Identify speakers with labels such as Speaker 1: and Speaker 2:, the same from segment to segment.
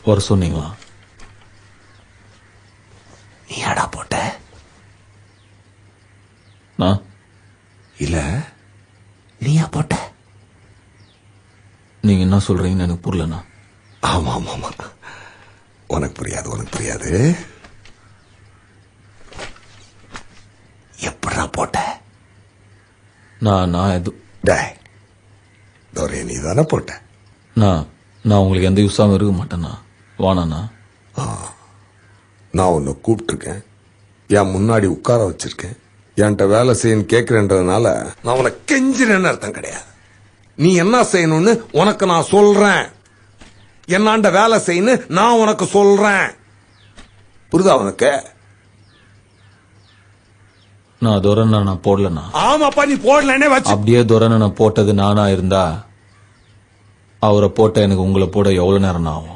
Speaker 1: வர சொன்னீங்களா?
Speaker 2: நீ யாடா போட்ட?
Speaker 1: நான்
Speaker 2: இல்ல நீயா போட்ட?
Speaker 1: நீங்க என்ன சொல்றீங்கன்னு எனக்கு புரியலண்ணா.
Speaker 2: ஆமா ஆமா ஆமா, உனக்கு புரியாது. எப்படா போட்ட?
Speaker 1: நான் எது
Speaker 2: டேய், தோரே நீ தானே போட்ட?
Speaker 1: நான் உங்களுக்கு எந்த யூஸாகவும் இருக்க மாட்டேண்ணா. வாணாண்ணா.
Speaker 2: நான் உன்னை கூப்பிட்டுருக்கேன், என் முன்னாடி உட்கார வச்சிருக்கேன், என்கிட்ட வேலை செய்யணும் கேட்கிறேன்றதுனால நான் உனக்கு கெஞ்சிறேன்னு அர்த்தம் கிடையாது. நீ என்ன செய்யணும்னு உனக்கு நான் சொல்றேன், என்னாண்ட வேலை செய்யணும் நான் உனக்கு சொல்றேன். புரியுதா உனக்கு?
Speaker 1: நான் துரனை நான் போடலண்ணா.
Speaker 2: ஆமாப்பா, நீ போடலன்னே வச்சு.
Speaker 1: அப்படியே துரனை நான் போட்டது நானா இருந்தா அவரை போட்ட எனக்கு உங்களை போட எவ்வளவு நேரம் ஆகும்?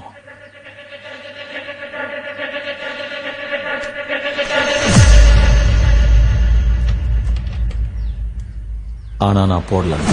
Speaker 1: ஆனா நான் போடலண்ணா.